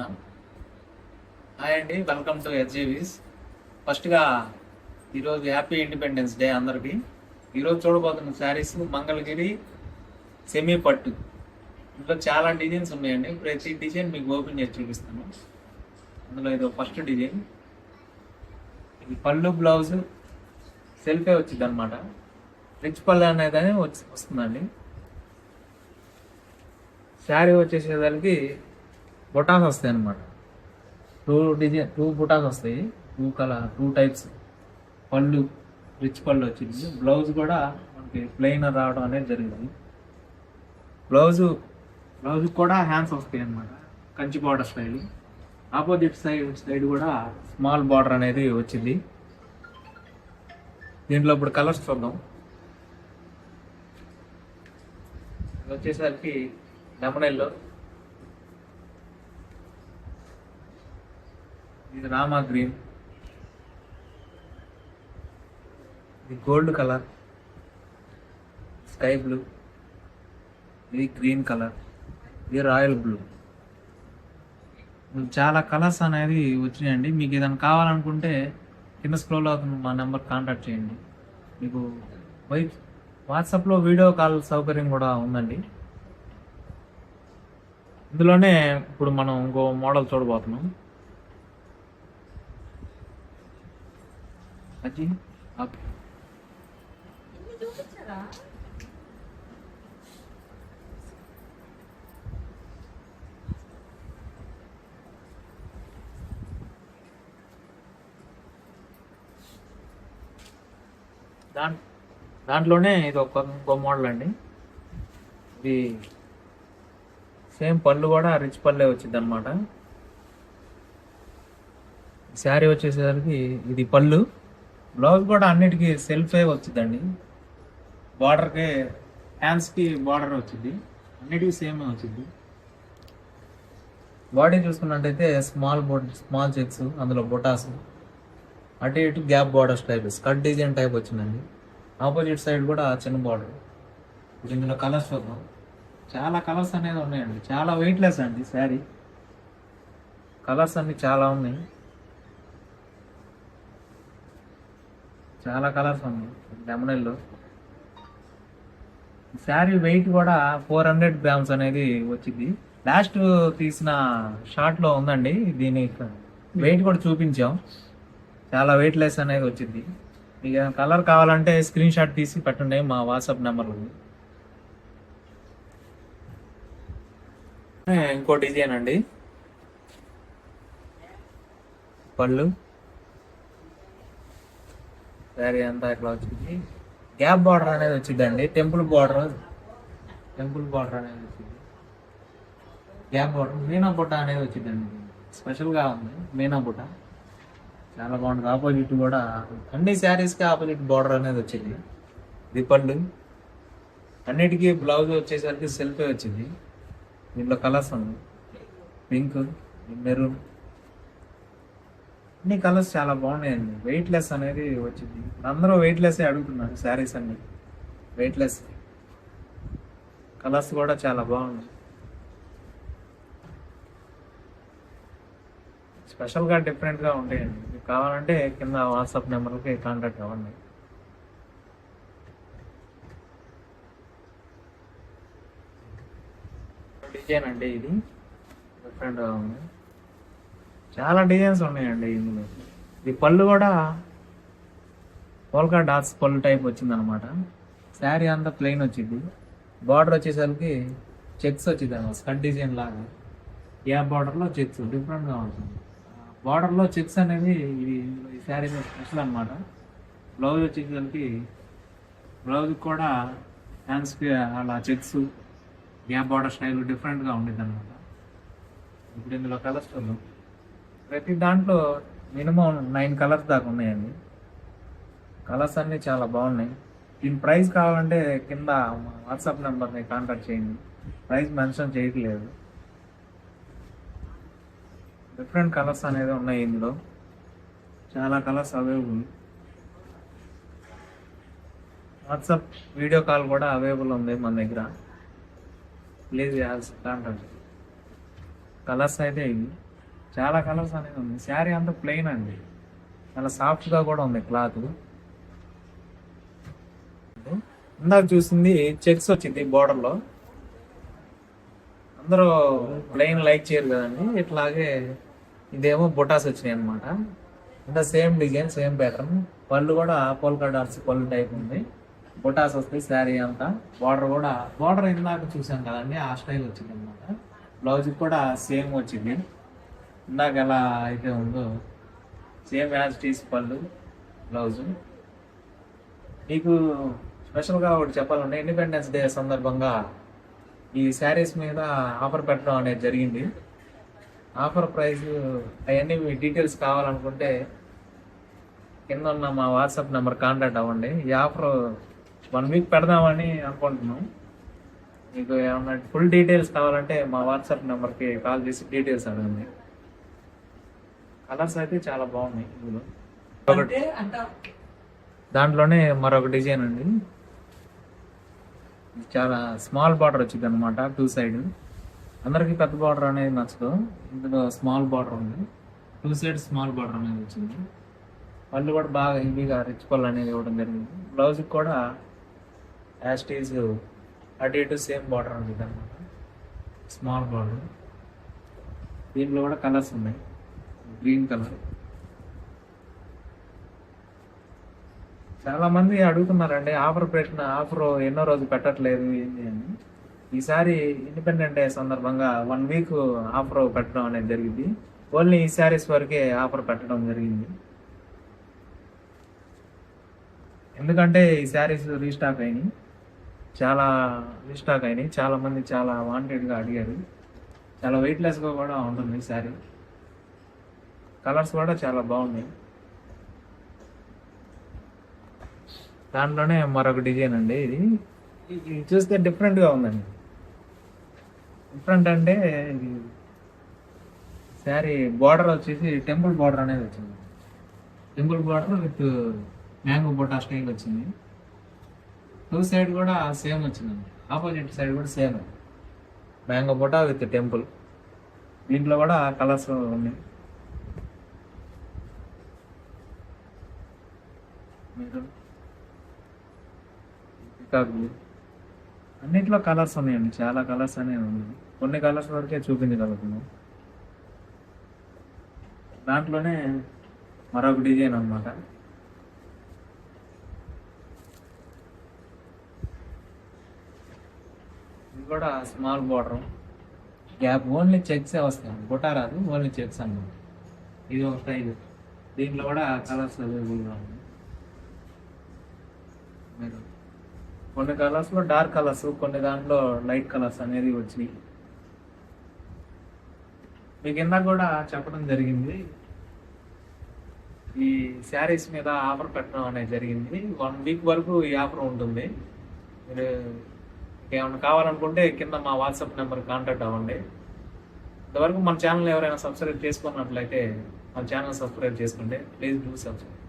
Krishna. Hi అండి, welcome to ఎస్జీవీస్. ఫస్ట్గా ఈరోజు హ్యాపీ ఇండిపెండెన్స్ డే అందరికీ. ఈరోజు చూడబోతున్న శారీస్ మంగళగిరి సెమీ పట్టు. ఇందులో చాలా డిజైన్స్ ఉన్నాయండి. ప్రతి డిజైన్ మీకు ఓపెన్ చేసి చూపిస్తాను. అందులో ఇది ఫస్ట్ డిజైన్. ఇది పళ్ళు బ్లౌజ్ సెల్ఫే వచ్చింది అనమాట. రిచ్ పళ్ళు అనేది వస్తుందండి. శారీ వచ్చేసేదానికి బుటాస్ వస్తాయి అనమాట. టూ బుటాస్ వస్తాయి. టూ టైప్స్ పళ్ళు, రిచ్ పళ్ళు వచ్చింది. బ్లౌజ్ కూడా మనకి ప్లెయిన్ రావడం అనేది జరిగింది. బ్లౌజ్ కూడా హ్యాండ్స్ వస్తాయి అనమాట. Kanchi border style. Opposite side కూడా స్మాల్ బార్డర్ అనేది వచ్చింది. దీంట్లో ఇప్పుడు కలర్స్ చూద్దాం. వచ్చేసరికి లెమన్ ఎల్లో, ఇది రామా గ్రీన్, ఇది గోల్డ్ కలర్, స్కై బ్లూ, ఇది గ్రీన్ కలర్, ఇది రాయల్ బ్లూ. చాలా కలర్స్ అనేది వచ్చినాయండి. మీకు ఏదైనా కావాలనుకుంటే కింద స్క్రోల్ అవుతుంది మా నెంబర్ కాంటాక్ట్ చేయండి. మీకు వాట్సాప్లో వీడియో కాల్ సౌకర్యం కూడా ఉందండి. ఇందులోనే ఇప్పుడు మనం ఇంకో మోడల్ చూడబోతున్నాం. అది దాంట్లోనే ఇది ఇంకో మోడల్ అండి. ఇది సేమ్ పళ్ళు కూడా రిచ్ పళ్ళే వచ్చింది అనమాట. శారీ వచ్చేసరికి ఇది పళ్ళు, బ్లౌజ్ కూడా అన్నిటికీ సెల్ఫే వచ్చిందండి. బార్డర్కి హ్యాండ్స్కి బార్డర్ వచ్చింది, అన్నిటికీ సేమే వచ్చింది. బాడీ చూసుకున్నట్టయితే స్మాల్ చెక్స్, అందులో బొటాస్, అటు ఇటు gap borders type skirt design type వచ్చిందండి. ఆపోజిట్ సైడ్ కూడా చిన్న బార్డర్. ఇందులో కలర్స్ చూద్దాం. చాలా కలర్స్ అనేది ఉన్నాయండి. చాలా వెయిట్లెస్ అండి శారీ. కలర్స్ అన్ని చాలా ఉన్నాయి. చాలా కలర్స్ ఉన్నాయి. Lemon yellow. శారీ వెయిట్ కూడా 400 grams అనేది వచ్చింది. లాస్ట్ తీసిన షార్ట్లో ఉందండి. దీని వెయిట్ కూడా చూపించాం. చాలా వెయిట్లెస్ అనేది వచ్చింది. మీకు కలర్ కావాలంటే స్క్రీన్ షాట్ తీసి పెట్టండి, మా వాట్సాప్ నెంబర్ ఉంది. ఇంకో డిజైన్ అండి. పళ్ళు శారీ అంతా ఇట్లా వచ్చింది. గ్యాప్ బార్డర్ అనేది వచ్చిందండి. టెంపుల్ బార్డర్ అనేది వచ్చింది. గ్యాప్ బార్డర్ మీనా బుట్ట అనేది వచ్చిందండి. స్పెషల్గా ఉంది మీనా బుట్ట. చాలా బాగుంటుంది. ఆపోజిట్ కూడా అన్ని శారీస్కి ఆపోజిట్ బార్డర్ అనేది వచ్చింది. ఇది పళ్ళు. అన్నిటికీ బ్లౌజ్ వచ్చేసరికి సెల్ఫే వచ్చింది. దీంట్లో కలర్స్ ఉన్నాయి. పింక్, మెరూన్, అన్ని కలర్స్ చాలా బాగున్నాయండి. వెయిట్లెస్ అనేది వచ్చింది. అందరూ వెయిట్లెస్ అడుగుతున్నారు శారీస్ అన్ని. వెయిట్లెస్ కలర్స్ కూడా చాలా బాగున్నాయి. స్పెషల్గా డిఫరెంట్గా ఉంటాయండి. మీకు కావాలంటే కింద వాట్సాప్ నెంబర్కి కాంటాక్ట్ అవ్వండి. డిజైన్ అండి ఇది డిఫరెంట్గా ఉంది. చాలా డిజైన్స్ ఉన్నాయండి ఇందులో. ఈ పళ్ళు కూడా పోల్కా డాట్స్ పళ్ళు టైప్ వచ్చింది అనమాట. శారీ అంతా ప్లెయిన్ వచ్చింది. బార్డర్ వచ్చేసరికి చెక్స్ వచ్చింది అనమాట. స్కర్ట్ డిజైన్ లాగా గ్యాప్ బార్డర్లో చెక్స్ డిఫరెంట్గా ఉంటుంది. బార్డర్లో చెక్స్ అనేది ఇది ఈ శారీ స్పెషల్ అనమాట. బ్లౌజ్ వచ్చేసరికి బ్లౌజ్ కూడా హ్యాండ్స్కి అలా చెక్స్ గ్యాప్ బార్డర్ స్టైల్ డిఫరెంట్గా ఉండేది అనమాట. ఇప్పుడు ఇందులో కలర్స్ చూద్దాం. ప్రతి దాంట్లో మినిమం 9 కలర్స్ దాకా ఉన్నాయండి. కలర్స్ అన్నీ చాలా బాగున్నాయి. దీని ప్రైస్ కావాలంటే కింద మా వాట్సాప్ నెంబర్ని కాంటాక్ట్ చేయండి. ప్రైస్ మెన్షన్ చేయట్లేదు. డిఫరెంట్ కలర్స్ అనేది ఉన్నాయి ఇందులో. చాలా colours available. WhatsApp video call కూడా అవైలబుల్ ఉంది మన దగ్గర. Please contact. కలర్స్ అయితే ఇవి. చాలా కలర్స్ అనేది ఉంది. శారీ అంతా ప్లెయిన్ అండి, చాలా సాఫ్ట్గా కూడా ఉంది క్లాత్. ఇందాక చూసింది చెక్స్ వచ్చింది బోర్డర్లో. అందరూ ప్లెయిన్ లైక్ చేయరు కదండి, ఇట్లాగే ఇదేమో బుటాస్ వచ్చినాయి అనమాట. ఇంత సేమ్ డిజైన్, సేమ్ ప్యాటర్న్. పళ్ళు కూడా పోల్కా డాట్స్ పళ్ళు టైప్ ఉంది. బుటాస్ వస్తాయి శారీ అంతా. బార్డర్ ఇందాక చూసాం కదండి, ఆ స్టైల్ వచ్చింది అనమాట. బ్లౌజ్ కూడా సేమ్ వచ్చింది, ఇందాక ఎలా అయితే ఉందో సేమ్ యాజ్ టీస్ పళ్ళు బ్లౌజ్. మీకు స్పెషల్గా ఒకటి చెప్పాలంటే, ఇండిపెండెన్స్ డే సందర్భంగా ఈ శారీస్ మీద ఆఫర్ పెట్టడం అనేది జరిగింది. ఆఫర్ ప్రైస్ అవన్నీ మీ డీటెయిల్స్ కావాలనుకుంటే కింద ఉన్న మా వాట్సాప్ నెంబర్ కాంటాక్ట్ అవ్వండి. ఈ ఆఫర్ 1 వీక్ పెడదామని అనుకుంటున్నాం. మీకు ఏమన్నా ఫుల్ డీటెయిల్స్ కావాలంటే మా వాట్సాప్ నెంబర్కి కాల్ చేసి డీటెయిల్స్ అడగండి. కలర్స్ అయితే చాలా బాగున్నాయి ఇందులో. దాంట్లోనే మరొక డిజైన్ అండి, చాలా స్మాల్ బార్డర్ వచ్చింది అనమాట, 2 సైడ్. అందరికి పెద్ద బార్డర్ అనేది నచ్చదు, ఇందులో స్మాల్ బార్డర్ ఉంది. 2 సైడ్ స్మాల్ బార్డర్ అనేది వచ్చింది. పళ్ళు కూడా బాగా హెవీగా రిచ్ పళ్ళు అనేది ఇవ్వడం జరిగింది. బ్లౌజ్ కూడా యాస్టీజ్ అటు ఇటు సేమ్ బార్డర్ ఉంటుంది అనమాట, స్మాల్ బార్డర్. దీంట్లో కూడా కలర్స్ ఉన్నాయి. Green colour. చాలా మంది అడుగుతున్నారండి, ఆఫర్ ఎన్నో రోజు పెట్టట్లేదు ఏంటి అని. ఈసారి ఇండిపెండెంట్ డే సందర్భంగా 1 వీక్ ఆఫర్ పెట్టడం అనేది జరిగింది. ఓన్లీ ఈ శారీస్ వరకే ఆఫర్ పెట్టడం జరిగింది. ఎందుకంటే ఈ శారీస్ రీస్టాక్ అయినాయి, చాలా మంది చాలా వాంటెడ్గా అడిగారు. చాలా వెయిట్లెస్గా కూడా ఉంటుంది ఈ శారీ. కలర్స్ కూడా చాలా బాగున్నాయి. దాంట్లోనే మరొక డిజైన్ అండి, ఇది చూస్తే డిఫరెంట్గా ఉందండి. డిఫరెంట్ అంటే ఇది శారీ బార్డర్ వచ్చేసి టెంపుల్ బార్డర్ అనేది వచ్చింది. టెంపుల్ బార్డర్ విత్ మ్యాంగో బొటా స్టైల్ వచ్చింది. 2 సైడ్ కూడా సేమ్ వచ్చిందండి, ఆపోజిట్ సైడ్ కూడా సేమ్ మ్యాంగో బొటా విత్ టెంపుల్. దీంట్లో కూడా కలర్స్ ఉన్నాయి. అన్నిట్లో కలర్స్ ఉన్నాయండి, చాలా కలర్స్ అనేవి ఉన్నాయి. కొన్ని కలర్స్ వరకే చూపించగలుగుతున్నాం. దాంట్లోనే మరొక డిజైన్ అనమాట. ఇది కూడా స్మాల్ బార్డర్ గ్యాప్, ఓన్లీ చెక్సే వస్తాయి, బుటా రాదు, ఓన్లీ చెక్స్ అన్నమాట. ఇది ఒక స్టైల్. దీంట్లో కూడా కలర్స్ అవైలబుల్గా ఉన్నాయి. మీరు కొన్ని కలర్స్లో డార్క్ కలర్స్, కొన్ని దాంట్లో లైట్ కలర్స్ అనేది వచ్చినాయి. మీకు ఇందాక కూడా చెప్పడం జరిగింది, ఈ శారీస్ మీద ఆఫర్ పెట్టడం అనేది జరిగింది. 1 వీక్ వరకు ఈ ఆఫర్ ఉంటుంది. మీరు ఏమైనా కావాలనుకుంటే కింద మా వాట్సాప్ నెంబర్ కాంటాక్ట్ అవ్వండి. ఇంతవరకు మన ఛానల్ ఎవరైనా సబ్స్క్రైబ్ చేసుకున్నట్లయితే మన ఛానల్ సబ్స్క్రైబ్ చేసుకుంటే ప్లీజ్ డూ సబ్స్క్రైబ్.